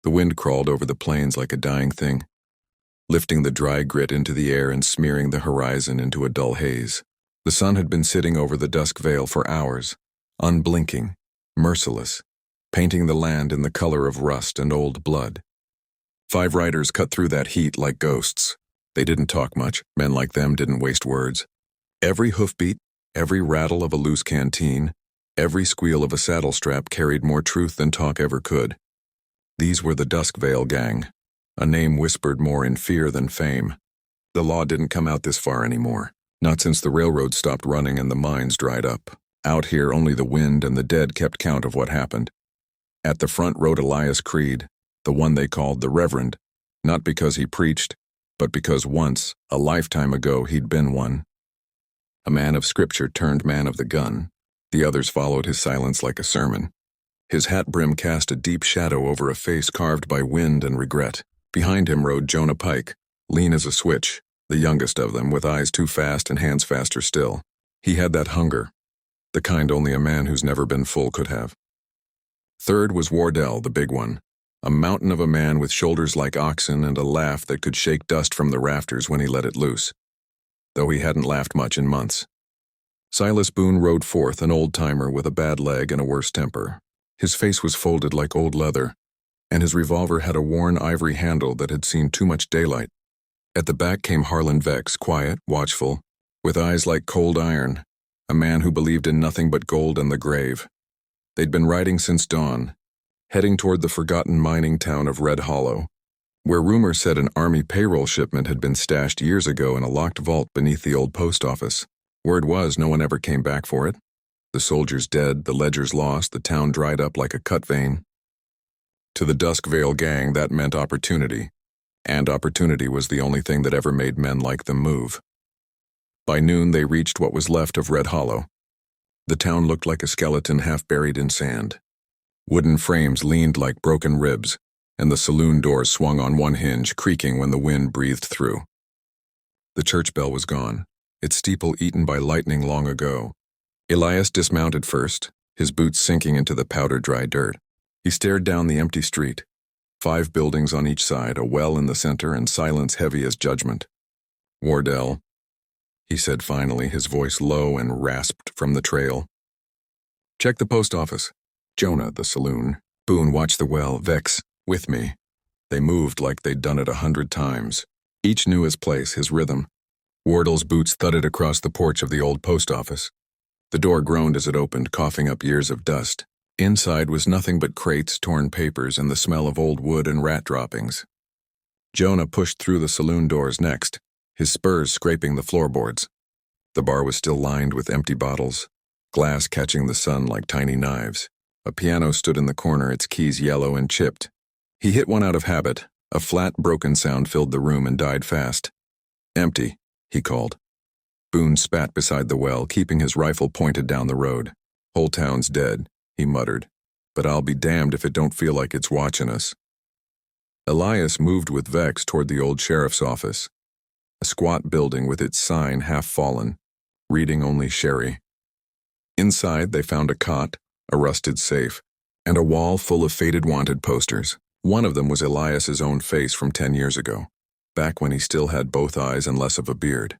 The wind crawled over the plains like a dying thing, lifting the dry grit into the air and smearing the horizon into a dull haze. The sun had been sitting over the dusk veil for hours, unblinking, merciless, painting the land in the color of rust and old blood. 5 riders cut through that heat like ghosts. They didn't talk much. Men like them didn't waste words. Every hoofbeat, every rattle of a loose canteen, every squeal of a saddle strap carried more truth than talk ever could. These were the Dusk Veil Gang, a name whispered more in fear than fame. The law didn't come out this far anymore, not since the railroad stopped running and the mines dried up. Out here, only the wind and the dead kept count of what happened. At the front rode Elias Creed, the one they called the Reverend, not because he preached, but because once, a lifetime ago, he'd been one. A man of scripture turned man of the gun. The others followed his silence like a sermon. His hat brim cast a deep shadow over a face carved by wind and regret. Behind him rode Jonah Pike, lean as a switch, the youngest of them, with eyes too fast and hands faster still. He had that hunger, the kind only a man who's never been full could have. Third was Wardell, the big one, a mountain of a man with shoulders like oxen and a laugh that could shake dust from the rafters when he let it loose, though he hadn't laughed much in months. Silas Boone rode fourth, an old-timer with a bad leg and a worse temper. His face was folded like old leather, and his revolver had a worn ivory handle that had seen too much daylight. At the back came Harlan Vex, quiet, watchful, with eyes like cold iron, a man who believed in nothing but gold and the grave. They'd been riding since dawn, heading toward the forgotten mining town of Red Hollow, where rumor said an army payroll shipment had been stashed years ago in a locked vault beneath the old post office. Word was no one ever came back for it. The soldiers dead, the ledgers lost, the town dried up like a cut vein. To the Dusk Veil Gang, that meant opportunity, and opportunity was the only thing that ever made men like them move. By noon, they reached what was left of Red Hollow. The town looked like a skeleton half buried in sand. Wooden frames leaned like broken ribs, and the saloon doors swung on one hinge, creaking when the wind breathed through. The church bell was gone, its steeple eaten by lightning long ago. Elias dismounted first, his boots sinking into the powder-dry dirt. He stared down the empty street. 5 buildings on each side, a well in the center, and silence heavy as judgment. Wardell, he said finally, his voice low and rasped from the trail. Check the post office. Jonah, the saloon. Boone, watch the well. Vex, with me. They moved like they'd done it 100 times. Each knew his place, his rhythm. Wardell's boots thudded across the porch of the old post office. The door groaned as it opened, coughing up years of dust. Inside was nothing but crates, torn papers, and the smell of old wood and rat droppings. Jonah pushed through the saloon doors next, his spurs scraping the floorboards. The bar was still lined with empty bottles, glass catching the sun like tiny knives. A piano stood in the corner, its keys yellow and chipped. He hit one out of habit. A flat, broken sound filled the room and died fast. Empty, he called. Boone spat beside the well, keeping his rifle pointed down the road. Whole town's dead, he muttered, but I'll be damned if it don't feel like it's watching us. Elias moved with Vex toward the old sheriff's office, a squat building with its sign half fallen, reading only Sherry. Inside, they found a cot, a rusted safe, and a wall full of faded wanted posters. One of them was Elias's own face from 10 years ago, back when he still had both eyes and less of a beard.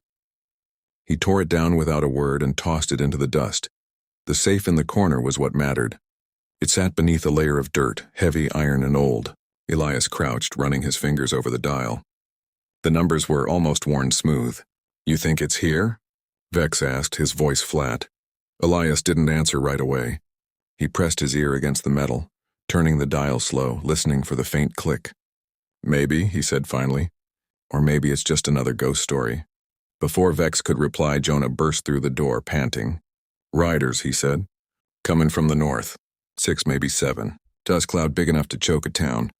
He tore it down without a word and tossed it into the dust. The safe in the corner was what mattered. It sat beneath a layer of dirt, heavy, iron, and old. Elias crouched, running his fingers over the dial. The numbers were almost worn smooth. You think it's here? Vex asked, his voice flat. Elias didn't answer right away. He pressed his ear against the metal, turning the dial slow, listening for the faint click. Maybe, he said finally. Or maybe it's just another ghost story. Before Vex could reply, Jonah burst through the door, panting. Riders, he said. Coming from the north. 6, maybe 7. Dust cloud big enough to choke a town.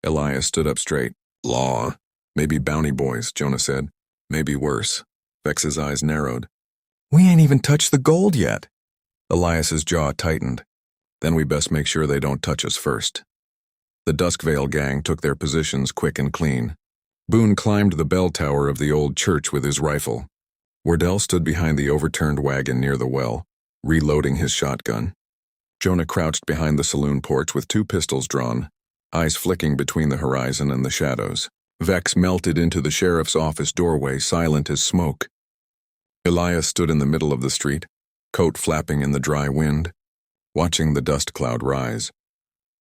Elias stood up straight. Law. Maybe bounty boys, Jonah said. Maybe worse. Vex's eyes narrowed. We ain't even touched the gold yet. Elias's jaw tightened. Then we best make sure they don't touch us first. The Dusk Veil Gang took their positions quick and clean. Boone climbed the bell tower of the old church with his rifle. Wardell stood behind the overturned wagon near the well, reloading his shotgun. Jonah crouched behind the saloon porch with 2 pistols drawn, eyes flicking between the horizon and the shadows. Vex melted into the sheriff's office doorway, silent as smoke. Elias stood in the middle of the street, coat flapping in the dry wind, watching the dust cloud rise.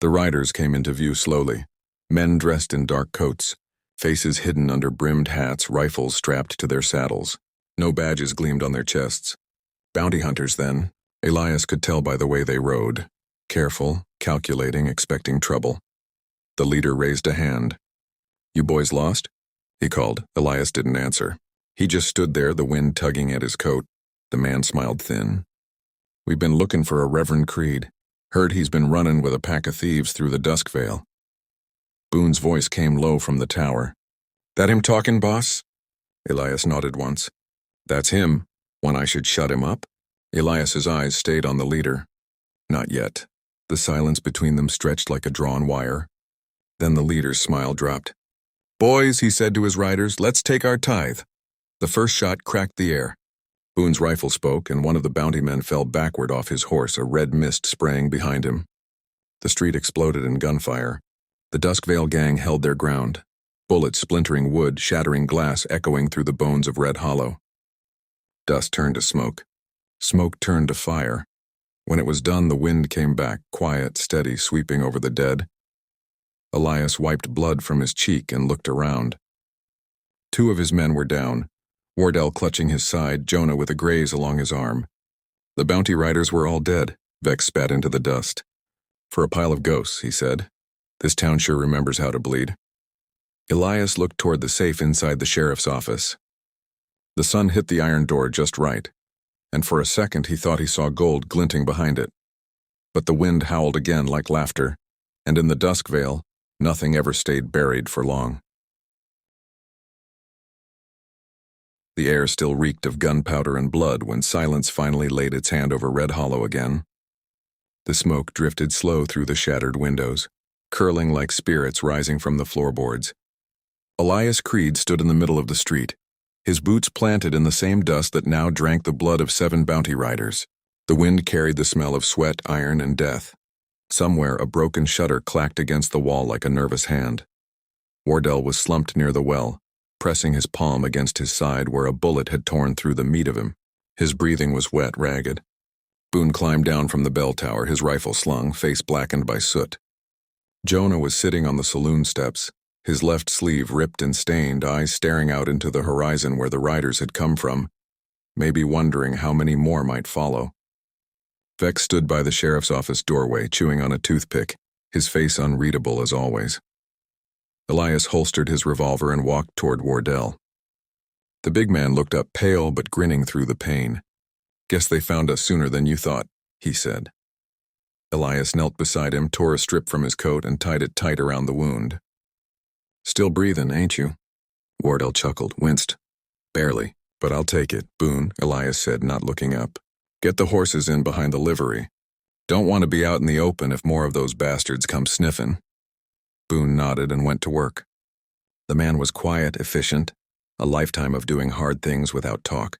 The riders came into view slowly, men dressed in dark coats, faces hidden under brimmed hats, rifles strapped to their saddles. No badges gleamed on their chests. Bounty hunters, then. Elias could tell by the way they rode. Careful, calculating, expecting trouble. The leader raised a hand. "You boys lost?" he called. Elias didn't answer. He just stood there, the wind tugging at his coat. The man smiled thin. "We've been looking for a Reverend Creed. Heard he's been running with a pack of thieves through the Dusk Vale." Boone's voice came low from the tower. "That him talking, boss?" Elias nodded once. "That's him. When I should shut him up?" Elias's eyes stayed on the leader. Not yet. The silence between them stretched like a drawn wire. Then the leader's smile dropped. "Boys," he said to his riders, "let's take our tithe." The first shot cracked the air. Boone's rifle spoke, and one of the bounty men fell backward off his horse, a red mist spraying behind him. The street exploded in gunfire. The Dusk Vale gang held their ground, bullets splintering wood, shattering glass, echoing through the bones of Red Hollow. Dust turned to smoke. Smoke turned to fire. When it was done, the wind came back, quiet, steady, sweeping over the dead. Elias wiped blood from his cheek and looked around. 2 of his men were down, Wardell clutching his side, Jonah with a graze along his arm. The bounty riders were all dead. Vex spat into the dust. "For a pile of ghosts," he said. "This town sure remembers how to bleed." Elias looked toward the safe inside the sheriff's office. The sun hit the iron door just right, and for a second he thought he saw gold glinting behind it. But the wind howled again like laughter, and in the Dusk Vale, nothing ever stayed buried for long. The air still reeked of gunpowder and blood when silence finally laid its hand over Red Hollow again. The smoke drifted slow through the shattered windows, curling like spirits rising from the floorboards. Elias Creed stood in the middle of the street, his boots planted in the same dust that now drank the blood of 7 bounty riders. The wind carried the smell of sweat, iron, and death. Somewhere, a broken shutter clacked against the wall like a nervous hand. Wardell was slumped near the well, pressing his palm against his side where a bullet had torn through the meat of him. His breathing was wet, ragged. Boone climbed down from the bell tower, his rifle slung, face blackened by soot. Jonah was sitting on the saloon steps, his left sleeve ripped and stained, eyes staring out into the horizon where the riders had come from, maybe wondering how many more might follow. Vex stood by the sheriff's office doorway, chewing on a toothpick, his face unreadable as always. Elias holstered his revolver and walked toward Wardell. The big man looked up, pale but grinning through the pain. "Guess they found us sooner than you thought," he said. Elias knelt beside him, tore a strip from his coat, and tied it tight around the wound. "Still breathing, ain't you?" Wardell chuckled, winced. "Barely, but I'll take it, Boone," Elias said, not looking up. "Get the horses in behind the livery. Don't want to be out in the open if more of those bastards come sniffing." Boone nodded and went to work. The man was quiet, efficient, a lifetime of doing hard things without talk.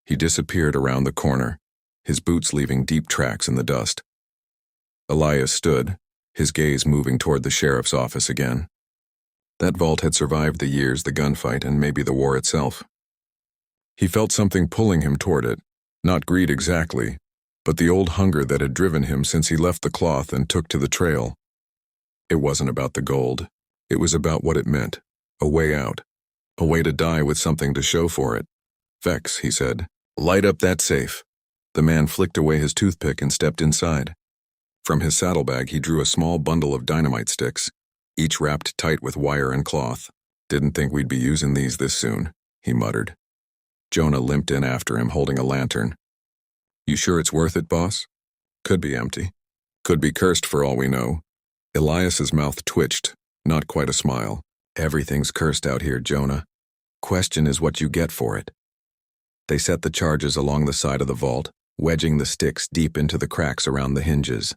He disappeared around the corner, his boots leaving deep tracks in the dust. Elias stood, his gaze moving toward the sheriff's office again. That vault had survived the years, the gunfight, and maybe the war itself. He felt something pulling him toward it, not greed exactly, but the old hunger that had driven him since he left the cloth and took to the trail. It wasn't about the gold. It was about what it meant, a way out, a way to die with something to show for it. "Vex," he said, "light up that safe." The man flicked away his toothpick and stepped inside. From his saddlebag he drew a small bundle of dynamite sticks, each wrapped tight with wire and cloth. "Didn't think we'd be using these this soon," he muttered. Jonah limped in after him, holding a lantern. "You sure it's worth it, boss?" "Could be empty. Could be cursed for all we know." Elias's mouth twitched, not quite a smile. "Everything's cursed out here, Jonah. Question is what you get for it." They set the charges along the side of the vault, wedging the sticks deep into the cracks around the hinges.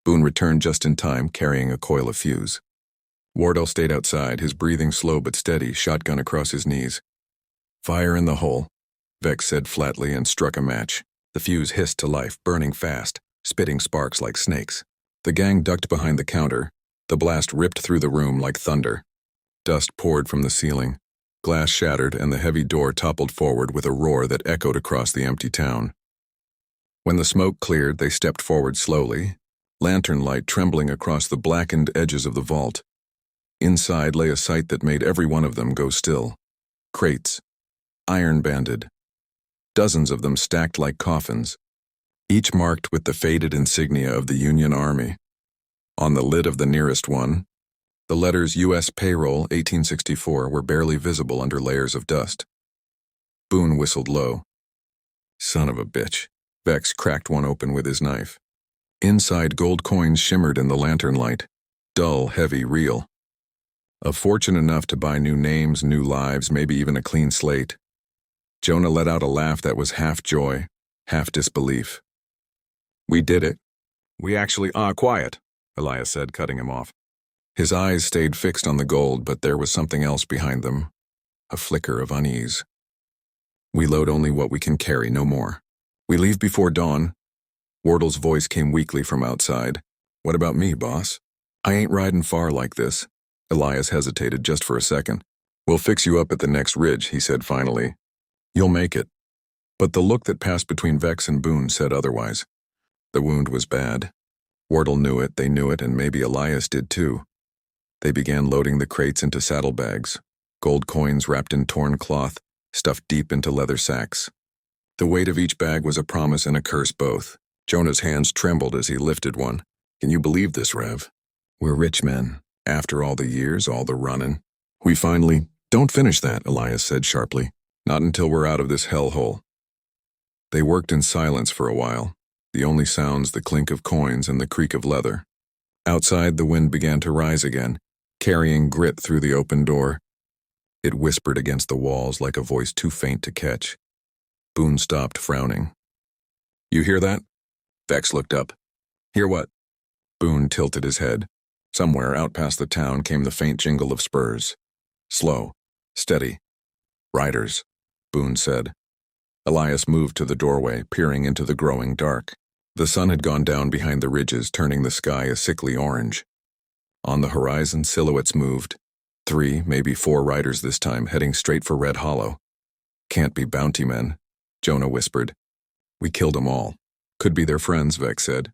Boone returned just in time, carrying a coil of fuse. Wardell stayed outside, his breathing slow but steady, shotgun across his knees. "Fire in the hole," Vex said flatly and struck a match. The fuse hissed to life, burning fast, spitting sparks like snakes. The gang ducked behind the counter, The blast ripped through the room like thunder. Dust poured from the ceiling. Glass shattered and the heavy door toppled forward with a roar that echoed across the empty town. When the smoke cleared, they stepped forward slowly, lantern light trembling across the blackened edges of the vault. Inside lay a sight that made every one of them go still. Crates, iron-banded. Dozens of them stacked like coffins, each marked with the faded insignia of the Union Army. On the lid of the nearest one, the letters U.S. Payroll 1864 were barely visible under layers of dust. Boone whistled low. Son of a bitch. Vex cracked one open with his knife. Inside, gold coins shimmered in the lantern light. Dull, heavy, real. A fortune enough to buy new names, new lives, maybe even a clean slate. Jonah let out a laugh that was half joy, half disbelief. We did it. We actually are quiet, Elias said, cutting him off. His eyes stayed fixed on the gold, but there was something else behind them. A flicker of unease. We load only what we can carry, no more. We leave before dawn. Wardle's voice came weakly from outside. What about me, boss? I ain't riding far like this. Elias hesitated just for a second. We'll fix you up at the next ridge, he said finally. You'll make it. But the look that passed between Vex and Boone said otherwise. The wound was bad. Wardle knew it, they knew it, and maybe Elias did too. They began loading the crates into saddlebags, gold coins wrapped in torn cloth, stuffed deep into leather sacks. The weight of each bag was a promise and a curse both. Jonah's hands trembled as he lifted one. Can you believe this, Rev? We're rich men. After all the years, all the running. We finally— Don't finish that, Elias said sharply. Not until we're out of this hellhole. They worked in silence for a while, the only sounds the clink of coins and the creak of leather. Outside, the wind began to rise again, carrying grit through the open door. It whispered against the walls like a voice too faint to catch. Boone stopped, frowning. You hear that? Vex looked up. Hear what? Boone tilted his head. Somewhere out past the town came the faint jingle of spurs. Slow, steady. Riders, Boone said. Elias moved to the doorway, peering into the growing dark. The sun had gone down behind the ridges, turning the sky a sickly orange. On the horizon, silhouettes moved. 3, maybe 4 riders this time, heading straight for Red Hollow. Can't be bounty men, Jonah whispered. We killed them all. Could be their friends, Vex said.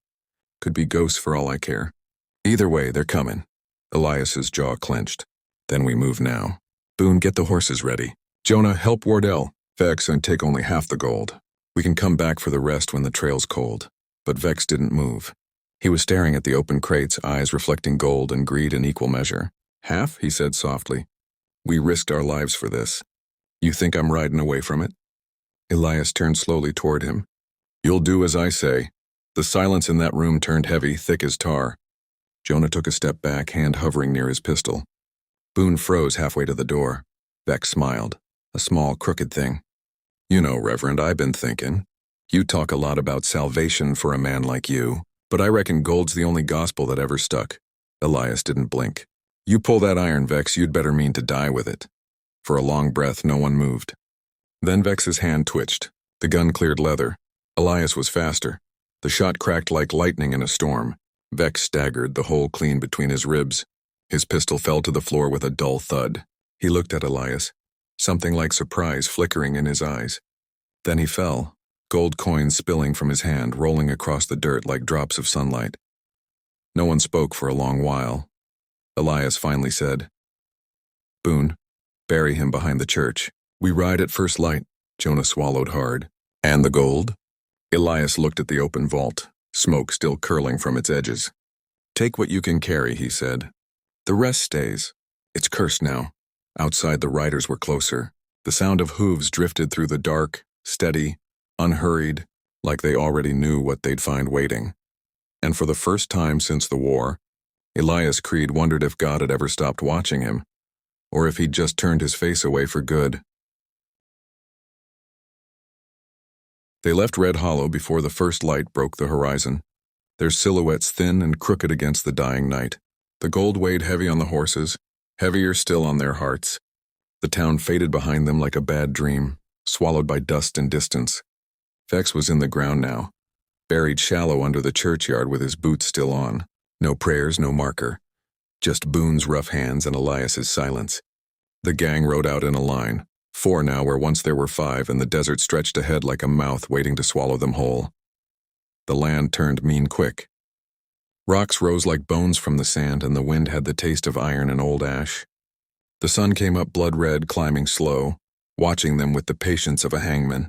Could be ghosts for all I care. Either way, they're coming. Elias's jaw clenched. Then we move now. Boone, get the horses ready. Jonah, help Wardell. Vex, and take only half the gold. We can come back for the rest when the trail's cold. But Vex didn't move. He was staring at the open crates, eyes reflecting gold and greed in equal measure. Half, he said softly. We risked our lives for this. You think I'm riding away from it? Elias turned slowly toward him. You'll do as I say. The silence in that room turned heavy, thick as tar. Jonah took a step back, hand hovering near his pistol. Boone froze halfway to the door. Vex smiled. A small, crooked thing. You know, Reverend, I've been thinking. You talk a lot about salvation for a man like you, but I reckon gold's the only gospel that ever stuck. Elias didn't blink. You pull that iron, Vex, you'd better mean to die with it. For a long breath, no one moved. Then Vex's hand twitched. The gun cleared leather. Elias was faster. The shot cracked like lightning in a storm. Vex staggered, the hole clean between his ribs. His pistol fell to the floor with a dull thud. He looked at Elias, something like surprise flickering in his eyes. Then he fell, gold coins spilling from his hand, rolling across the dirt like drops of sunlight. No one spoke for a long while. Elias finally said, Boone, bury him behind the church. We ride at first light. Jonah swallowed hard. And the gold? Elias looked at the open vault, smoke still curling from its edges. Take what you can carry, he said. The rest stays. It's cursed now. Outside, the riders were closer. The sound of hooves drifted through the dark, steady, unhurried, like they already knew what they'd find waiting. And for the first time since the war, Elias Creed wondered if God had ever stopped watching him, or if he'd just turned his face away for good. They left Red Hollow before the first light broke the horizon, their silhouettes thin and crooked against the dying night. The gold weighed heavy on the horses, heavier still on their hearts. The town faded behind them like a bad dream, swallowed by dust and distance. Vex was in the ground now, buried shallow under the churchyard with his boots still on. No prayers, no marker. Just Boone's rough hands and Elias's silence. The gang rode out in a line, 4 now where once there were 5, and the desert stretched ahead like a mouth waiting to swallow them whole. The land turned mean quick. Rocks rose like bones from the sand, and the wind had the taste of iron and old ash. The sun came up blood red, climbing slow, watching them with the patience of a hangman.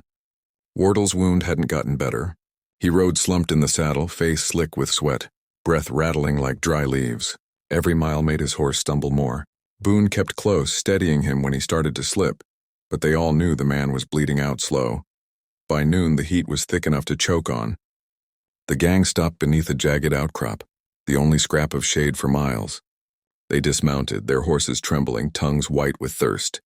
Wardle's wound hadn't gotten better. He rode slumped in the saddle, face slick with sweat, breath rattling like dry leaves. Every mile made his horse stumble more. Boone kept close, steadying him when he started to slip, but they all knew the man was bleeding out slow. By noon, the heat was thick enough to choke on. The gang stopped beneath a jagged outcrop, the only scrap of shade for miles. They dismounted, their horses trembling, tongues white with thirst.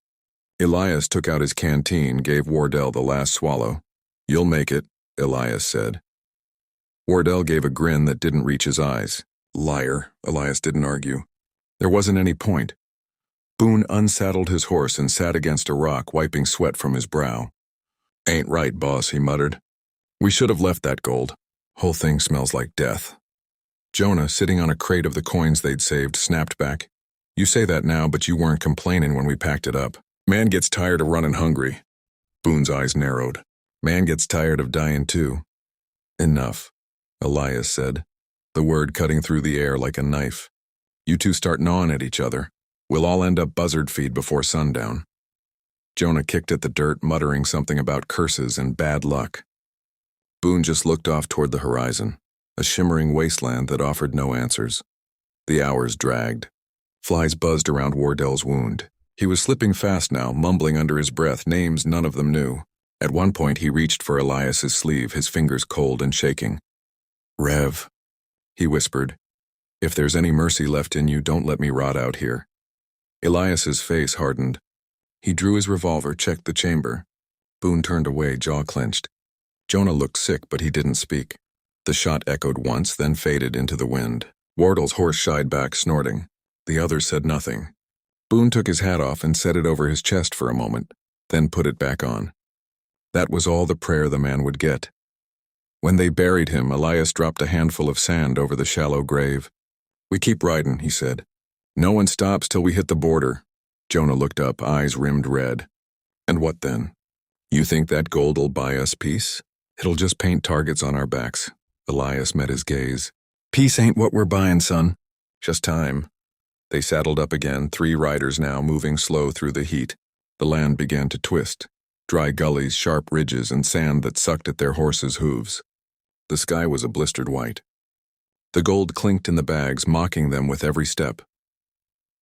Elias took out his canteen, gave Wardell the last swallow. "You'll make it," Elias said. Wardell gave a grin that didn't reach his eyes. Liar, Elias didn't argue. There wasn't any point. Boone unsaddled his horse and sat against a rock, wiping sweat from his brow. "Ain't right, boss," he muttered. "We should have left that gold. Whole thing smells like death." Jonah, sitting on a crate of the coins they'd saved, snapped back. "You say that now, but you weren't complaining when we packed it up. Man gets tired of running hungry." Boone's eyes narrowed. "Man gets tired of dying too." "Enough," Elias said, the word cutting through the air like a knife. "You two start gnawing at each other. We'll all end up buzzard feed before sundown." Jonah kicked at the dirt, muttering something about curses and bad luck. Boone just looked off toward the horizon, a shimmering wasteland that offered no answers. The hours dragged. Flies buzzed around Wardell's wound. He was slipping fast now, mumbling under his breath names none of them knew. At one point he reached for Elias's sleeve, his fingers cold and shaking. "Rev," he whispered, "if there's any mercy left in you, don't let me rot out here." Elias's face hardened. He drew his revolver, checked the chamber. Boone turned away, jaw clenched. Jonah looked sick, but he didn't speak. The shot echoed once, then faded into the wind. Wardell's horse shied back, snorting. The others said nothing. Boone took his hat off and set it over his chest for a moment, then put it back on. That was all the prayer the man would get. When they buried him, Elias dropped a handful of sand over the shallow grave. "We keep riding," he said. "No one stops till we hit the border." Jonah looked up, eyes rimmed red. "And what then? You think that gold'll buy us peace? It'll just paint targets on our backs." Elias met his gaze. "Peace ain't what we're buying, son. Just time." They saddled up again, 3 riders now, moving slow through the heat. The land began to twist. Dry gullies, sharp ridges, and sand that sucked at their horses' hooves. The sky was a blistered white. The gold clinked in the bags, mocking them with every step.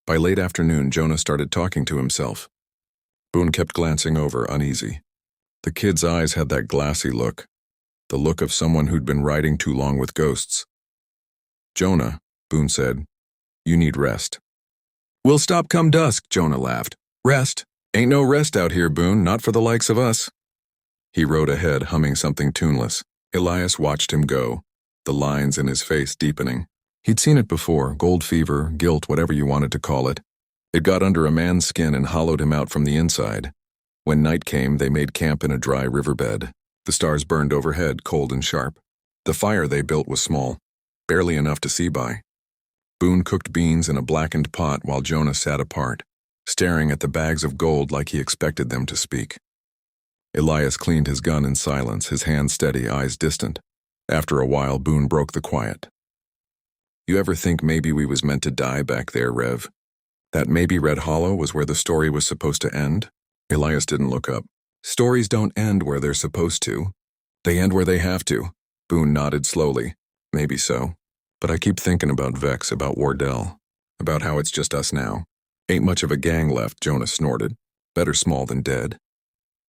By late afternoon, Jonah started talking to himself. Boone kept glancing over, uneasy. The kid's eyes had that glassy look, the look of someone who'd been riding too long with ghosts. "Jonah," Boone said, "you need rest." "We'll stop come dusk," Jonah laughed. "Rest? Ain't no rest out here, Boone, not for the likes of us." He rode ahead, humming something tuneless. Elias watched him go, the lines in his face deepening. He'd seen it before, gold fever, guilt, whatever you wanted to call it. It got under a man's skin and hollowed him out from the inside. When night came, they made camp in a dry riverbed. The stars burned overhead, cold and sharp. The fire they built was small, barely enough to see by. Boone cooked beans in a blackened pot while Jonah sat apart, staring at the bags of gold like he expected them to speak. Elias cleaned his gun in silence, his hands steady, eyes distant. After a while, Boone broke the quiet. "You ever think maybe we was meant to die back there, Rev? That maybe Red Hollow was where the story was supposed to end?" Elias didn't look up. "Stories don't end where they're supposed to. They end where they have to." Boone nodded slowly. "Maybe so. But I keep thinking about Vex, about Wardell, about how it's just us now. Ain't much of a gang left," Jonah snorted. "Better small than dead."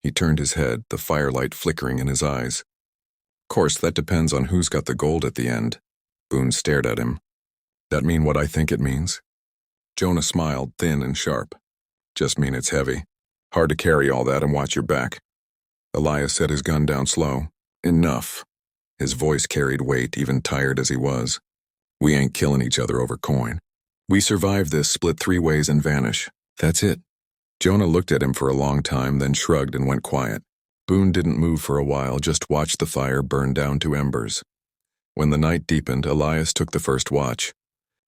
He turned his head, the firelight flickering in his eyes. "Course, that depends on who's got the gold at the end." Boone stared at him. "That mean what I think it means?" Jonah smiled, thin and sharp. "Just mean it's heavy. Hard to carry all that and watch your back." Elias set his gun down slow. "Enough." His voice carried weight, even tired as he was. "We ain't killing each other over coin. We survive this, split 3 ways and vanish. That's it." Jonah looked at him for a long time, then shrugged and went quiet. Boone didn't move for a while, just watched the fire burn down to embers. When the night deepened, Elias took the first watch.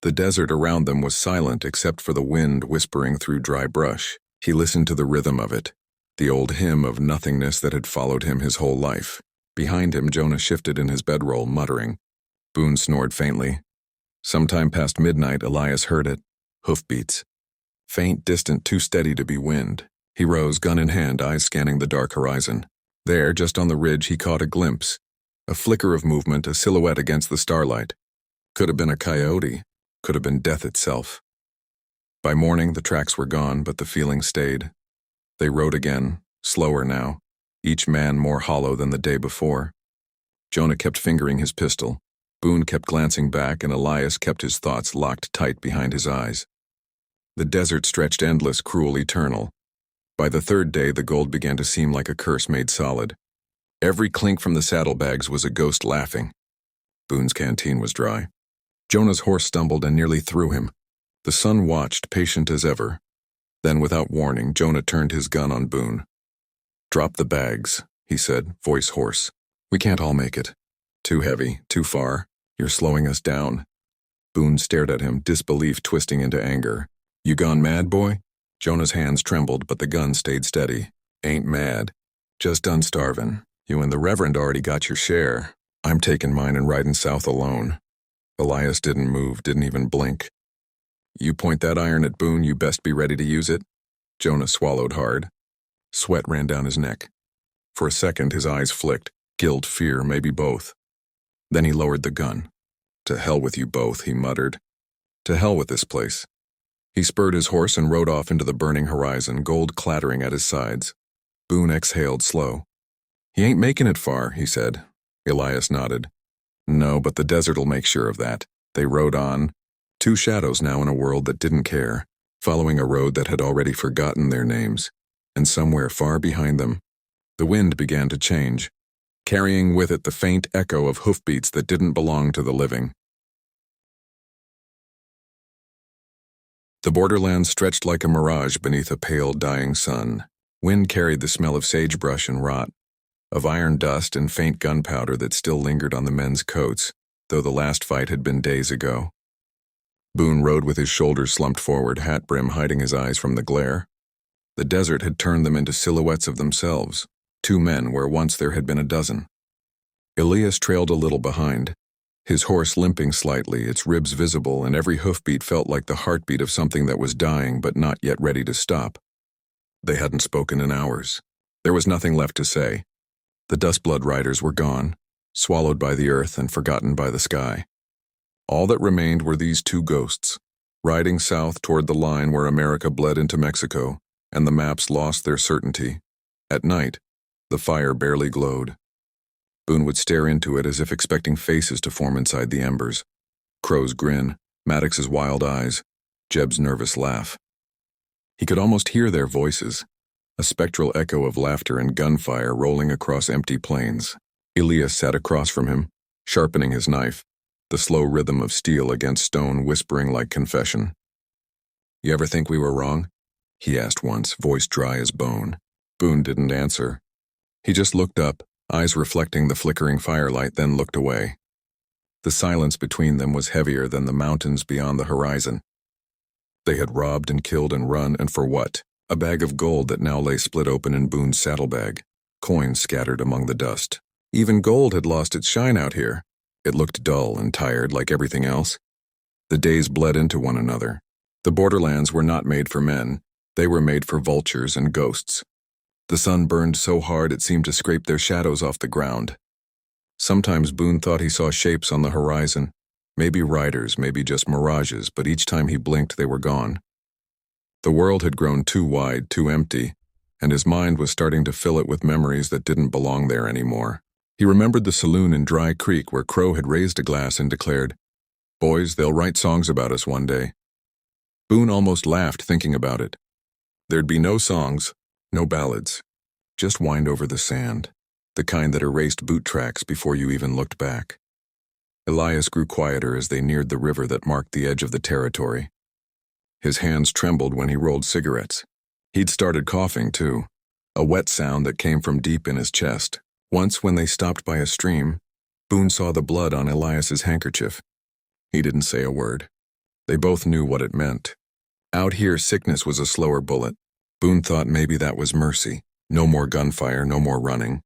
The desert around them was silent except for the wind whispering through dry brush. He listened to the rhythm of it, the old hymn of nothingness that had followed him his whole life. Behind him, Jonah shifted in his bedroll, muttering. Boone snored faintly. Sometime past midnight, Elias heard it. Hoofbeats. Faint, distant, too steady to be wind. He rose, gun in hand, eyes scanning the dark horizon. There, just on the ridge, he caught a glimpse. A flicker of movement, a silhouette against the starlight. Could have been a coyote. Could have been death itself. By morning, the tracks were gone, but the feeling stayed. They rode again, slower now, each man more hollow than the day before. Jonah kept fingering his pistol. Boone kept glancing back, and Elias kept his thoughts locked tight behind his eyes. The desert stretched endless, cruel, eternal. By the third day, the gold began to seem like a curse made solid. Every clink from the saddlebags was a ghost laughing. Boone's canteen was dry. Jonah's horse stumbled and nearly threw him. The sun watched, patient as ever. Then, without warning, Jonah turned his gun on Boone. "Drop the bags," he said, voice hoarse. "We can't all make it. Too heavy, too far. You're slowing us down." Boone stared at him, disbelief twisting into anger. "You gone mad, boy?" Jonah's hands trembled, but the gun stayed steady. "Ain't mad. Just done starving. You and the Reverend already got your share. I'm taking mine and riding south alone." Elias didn't move, didn't even blink. "You point that iron at Boone, you best be ready to use it." Jonah swallowed hard. Sweat ran down his neck. For a second, his eyes flicked. Guilt, fear, maybe both. Then he lowered the gun. "To hell with you both," he muttered. "To hell with this place." He spurred his horse and rode off into the burning horizon, gold clattering at his sides. Boone exhaled slow. "He ain't making it far," he said. Elias nodded. "No, but the desert'll make sure of that." They rode on. Two shadows now in a world that didn't care, following a road that had already forgotten their names. And somewhere far behind them, the wind began to change, carrying with it the faint echo of hoofbeats that didn't belong to the living. The borderlands stretched like a mirage beneath a pale, dying sun. Wind carried the smell of sagebrush and rot, of iron dust and faint gunpowder that still lingered on the men's coats, though the last fight had been days ago. Boone rode with his shoulders slumped forward, hat brim hiding his eyes from the glare. The desert had turned them into silhouettes of themselves, two men where once there had been a dozen. Elias trailed a little behind, his horse limping slightly, its ribs visible, and every hoofbeat felt like the heartbeat of something that was dying but not yet ready to stop. They hadn't spoken in hours. There was nothing left to say. The Dustblood Riders were gone, swallowed by the earth and forgotten by the sky. All that remained were these two ghosts, riding south toward the line where America bled into Mexico, and the maps lost their certainty. At night, the fire barely glowed. Boone would stare into it as if expecting faces to form inside the embers. Crow's grin, Maddox's wild eyes, Jeb's nervous laugh. He could almost hear their voices, a spectral echo of laughter and gunfire rolling across empty plains. Elias sat across from him, sharpening his knife, the slow rhythm of steel against stone whispering like confession. "You ever think we were wrong?" he asked once, voice dry as bone. Boone didn't answer. He just looked up, eyes reflecting the flickering firelight, then looked away. The silence between them was heavier than the mountains beyond the horizon. They had robbed and killed and run, and for what? A bag of gold that now lay split open in Boone's saddlebag, coins scattered among the dust. Even gold had lost its shine out here. It looked dull and tired like everything else. The days bled into one another. The borderlands were not made for men. They were made for vultures and ghosts. The sun burned so hard it seemed to scrape their shadows off the ground. Sometimes Boone thought he saw shapes on the horizon, maybe riders, maybe just mirages, but each time he blinked they were gone. The world had grown too wide, too empty, and his mind was starting to fill it with memories that didn't belong there anymore. He remembered the saloon in Dry Creek where Crow had raised a glass and declared, "Boys, they'll write songs about us one day." Boone almost laughed thinking about it. There'd be no songs, no ballads, just wind over the sand, the kind that erased boot tracks before you even looked back. Elias grew quieter as they neared the river that marked the edge of the territory. His hands trembled when he rolled cigarettes. He'd started coughing, too, a wet sound that came from deep in his chest. Once, when they stopped by a stream, Boone saw the blood on Elias's handkerchief. He didn't say a word. They both knew what it meant. Out here, sickness was a slower bullet. Boone thought maybe that was mercy. No more gunfire, no more running.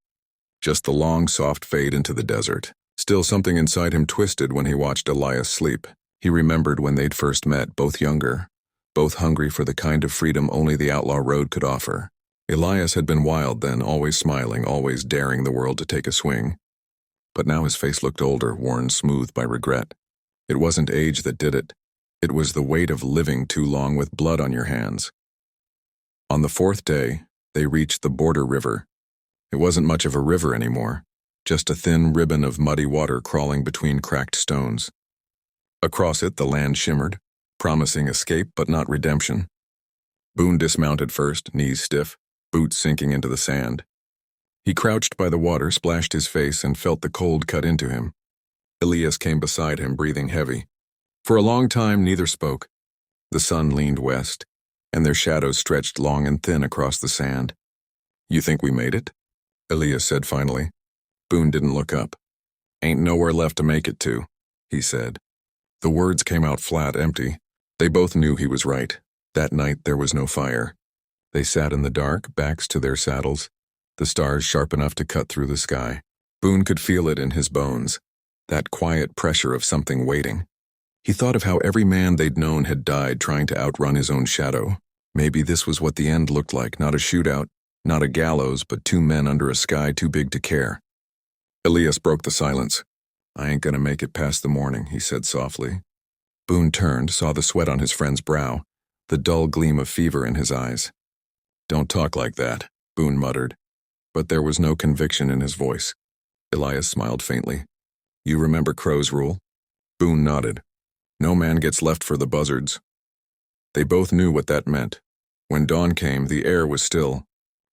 Just the long, soft fade into the desert. Still, something inside him twisted when he watched Elias sleep. He remembered when they'd first met, both younger, both hungry for the kind of freedom only the outlaw road could offer. Elias had been wild then, always smiling, always daring the world to take a swing. But now his face looked older, worn smooth by regret. It wasn't age that did it. It was the weight of living too long with blood on your hands. On the fourth day, they reached the border river. It wasn't much of a river anymore, just a thin ribbon of muddy water crawling between cracked stones. Across it, the land shimmered, promising escape but not redemption. Boone dismounted first, knees stiff, boots sinking into the sand. He crouched by the water, splashed his face, and felt the cold cut into him. Elias came beside him, breathing heavy. For a long time, neither spoke. The sun leaned west, and their shadows stretched long and thin across the sand. "You think we made it?" Elias said finally. Boone didn't look up. "Ain't nowhere left to make it to," he said. The words came out flat, empty. They both knew he was right. That night there was no fire. They sat in the dark, backs to their saddles, the stars sharp enough to cut through the sky. Boone could feel it in his bones, that quiet pressure of something waiting. He thought of how every man they'd known had died trying to outrun his own shadow. Maybe this was what the end looked like, not a shootout, not a gallows, but two men under a sky too big to care. Elias broke the silence. "I ain't gonna make it past the morning," he said softly. Boone turned, saw the sweat on his friend's brow, the dull gleam of fever in his eyes. "Don't talk like that," Boone muttered, but there was no conviction in his voice. Elias smiled faintly. "You remember Crow's rule?" Boone nodded. "No man gets left for the buzzards." They both knew what that meant. When dawn came, the air was still.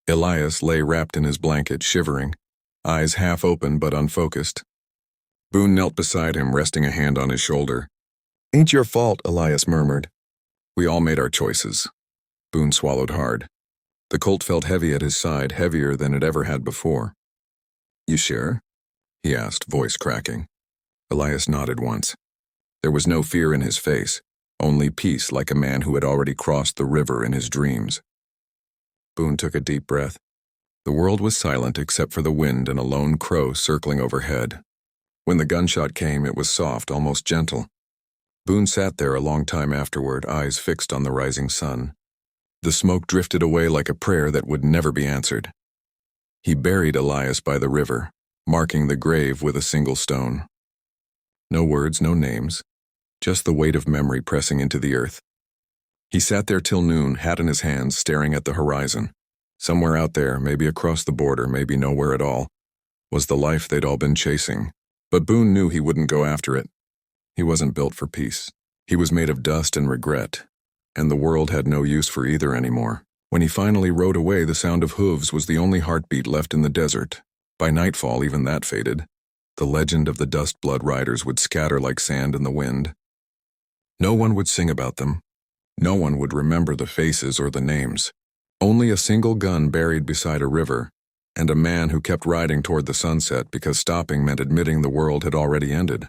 Elias lay wrapped in his blanket, shivering, eyes half open but unfocused. Boone knelt beside him, resting a hand on his shoulder. "Ain't your fault," Elias murmured. "We all made our choices." Boone swallowed hard. The Colt felt heavy at his side, heavier than it ever had before. "You sure?" he asked, voice cracking. Elias nodded once. There was no fear in his face, only peace, like a man who had already crossed the river in his dreams. Boone took a deep breath. The world was silent except for the wind and a lone crow circling overhead. When the gunshot came, it was soft, almost gentle. Boone sat there a long time afterward, eyes fixed on the rising sun. The smoke drifted away like a prayer that would never be answered. He buried Elias by the river, marking the grave with a single stone. No words, no names, just the weight of memory pressing into the earth. He sat there till noon, hat in his hands, staring at the horizon. Somewhere out there, maybe across the border, maybe nowhere at all, was the life they'd all been chasing. But Boone knew he wouldn't go after it. He wasn't built for peace. He was made of dust and regret, and the world had no use for either anymore. When he finally rode away, the sound of hooves was the only heartbeat left in the desert. By nightfall, even that faded. The legend of the Dustblood Riders would scatter like sand in the wind. No one would sing about them. No one would remember the faces or the names. Only a single gun buried beside a river, and a man who kept riding toward the sunset because stopping meant admitting the world had already ended.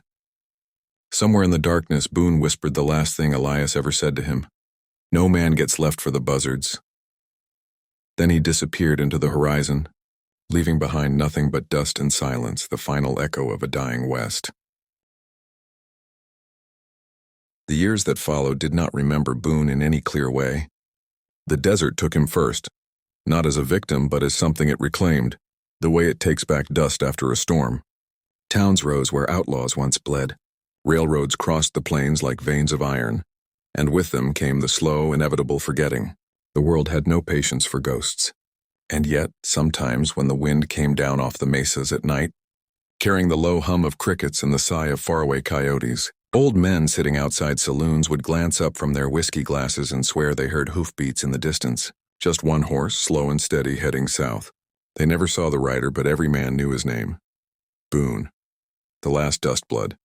Somewhere in the darkness, Boone whispered the last thing Elias ever said to him. "No man gets left for the buzzards." Then he disappeared into the horizon, leaving behind nothing but dust and silence, the final echo of a dying West. The years that followed did not remember Boone in any clear way. The desert took him first, not as a victim but as something it reclaimed, the way it takes back dust after a storm. Towns rose where outlaws once bled. Railroads crossed the plains like veins of iron, and with them came the slow, inevitable forgetting. The world had no patience for ghosts. And yet, sometimes when the wind came down off the mesas at night, carrying the low hum of crickets and the sigh of faraway coyotes, old men sitting outside saloons would glance up from their whiskey glasses and swear they heard hoofbeats in the distance. Just one horse, slow and steady, heading south. They never saw the rider, but every man knew his name. Boone. The last Dustblood.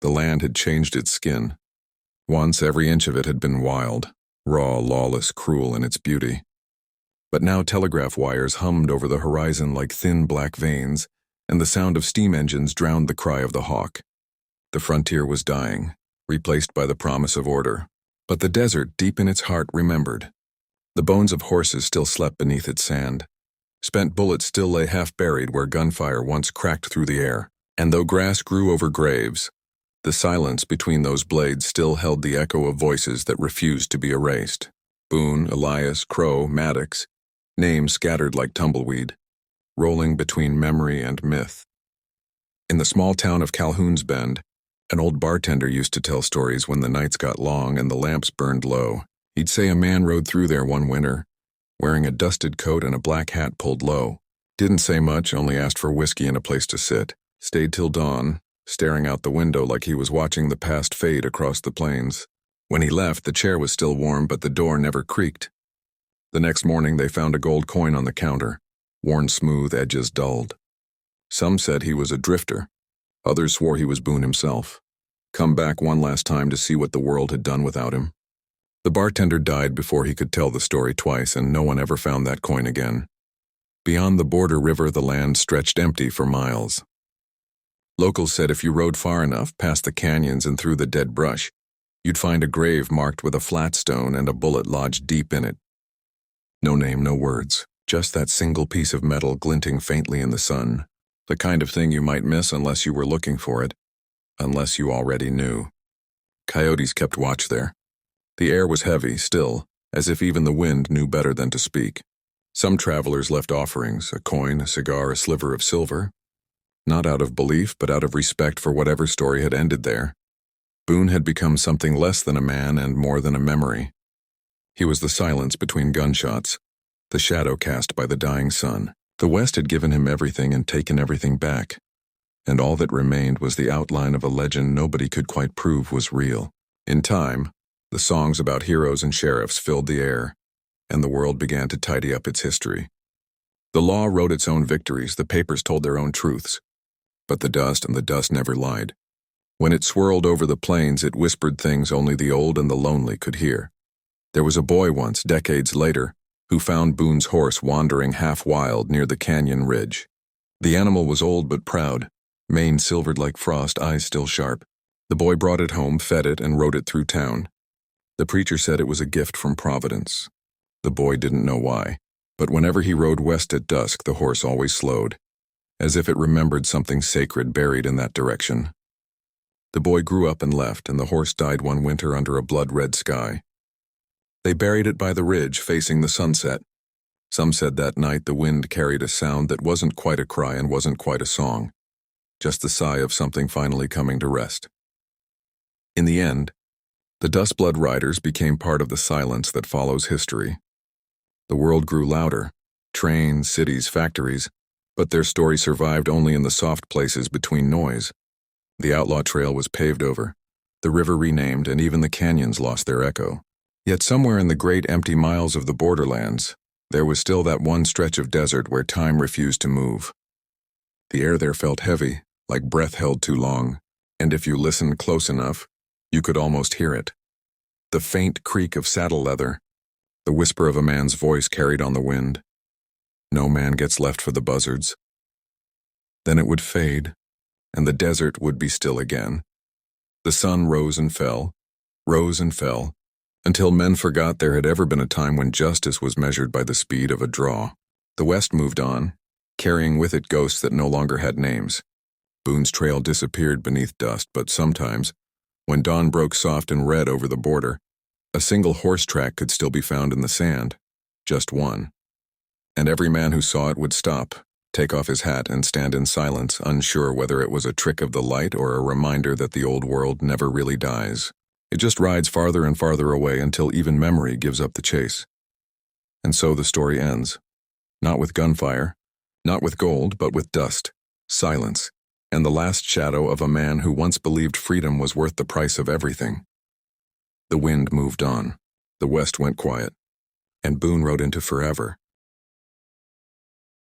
The land had changed its skin. Once every inch of it had been wild, raw, lawless, cruel in its beauty. But now telegraph wires hummed over the horizon like thin black veins, and the sound of steam engines drowned the cry of the hawk. The frontier was dying, replaced by the promise of order. But the desert, deep in its heart, remembered. The bones of horses still slept beneath its sand. Spent bullets still lay half-buried where gunfire once cracked through the air. And though grass grew over graves, the silence between those blades still held the echo of voices that refused to be erased. Boone, Elias, Crow, Maddox, names scattered like tumbleweed, rolling between memory and myth. In the small town of Calhoun's Bend, an old bartender used to tell stories when the nights got long and the lamps burned low. He'd say a man rode through there one winter, wearing a dusted coat and a black hat pulled low. Didn't say much, only asked for whiskey and a place to sit. Stayed till dawn, staring out the window like he was watching the past fade across the plains. When he left, the chair was still warm, but the door never creaked. The next morning, they found a gold coin on the counter, worn smooth, edges dulled. Some said he was a drifter. Others swore he was Boone himself, come back one last time to see what the world had done without him. The bartender died before he could tell the story twice, and no one ever found that coin again. Beyond the border river, the land stretched empty for miles. Locals said if you rode far enough past the canyons and through the dead brush, you'd find a grave marked with a flat stone and a bullet lodged deep in it. No name, no words, just that single piece of metal glinting faintly in the sun. The kind of thing you might miss unless you were looking for it, unless you already knew. Coyotes kept watch there. The air was heavy, still, as if even the wind knew better than to speak. Some travelers left offerings, a coin, a cigar, a sliver of silver. Not out of belief, but out of respect for whatever story had ended there. Boone had become something less than a man and more than a memory. He was the silence between gunshots, the shadow cast by the dying sun. The West had given him everything and taken everything back, and all that remained was the outline of a legend nobody could quite prove was real. In time, the songs about heroes and sheriffs filled the air, and the world began to tidy up its history. The law wrote its own victories, the papers told their own truths, but the dust never lied. When it swirled over the plains, it whispered things only the old and the lonely could hear. There was a boy once, decades later, who found Boone's horse wandering half-wild near the canyon ridge. The animal was old but proud, mane silvered like frost, eyes still sharp. The boy brought it home, fed it, and rode it through town. The preacher said it was a gift from Providence. The boy didn't know why, but whenever he rode west at dusk, the horse always slowed, as if it remembered something sacred buried in that direction. The boy grew up and left, and the horse died one winter under a blood-red sky. They buried it by the ridge, facing the sunset. Some said that night the wind carried a sound that wasn't quite a cry and wasn't quite a song, just the sigh of something finally coming to rest. In the end, the Dustblood Riders became part of the silence that follows history. The world grew louder, trains, cities, factories, but their story survived only in the soft places between noise. The outlaw trail was paved over, the river renamed, and even the canyons lost their echo. Yet somewhere in the great empty miles of the borderlands, there was still that one stretch of desert where time refused to move. The air there felt heavy, like breath held too long, and if you listened close enough, you could almost hear it. The faint creak of saddle leather, the whisper of a man's voice carried on the wind. No man gets left for the buzzards. Then it would fade, and the desert would be still again. The sun rose and fell, until men forgot there had ever been a time when justice was measured by the speed of a draw. The West moved on, carrying with it ghosts that no longer had names. Boone's trail disappeared beneath dust, but sometimes, when dawn broke soft and red over the border, a single horse track could still be found in the sand, just one. And every man who saw it would stop, take off his hat, and stand in silence, unsure whether it was a trick of the light or a reminder that the old world never really dies. It just rides farther and farther away until even memory gives up the chase. And so the story ends. Not with gunfire, not with gold, but with dust, silence, and the last shadow of a man who once believed freedom was worth the price of everything. The wind moved on. The West went quiet. And Boone rode into forever.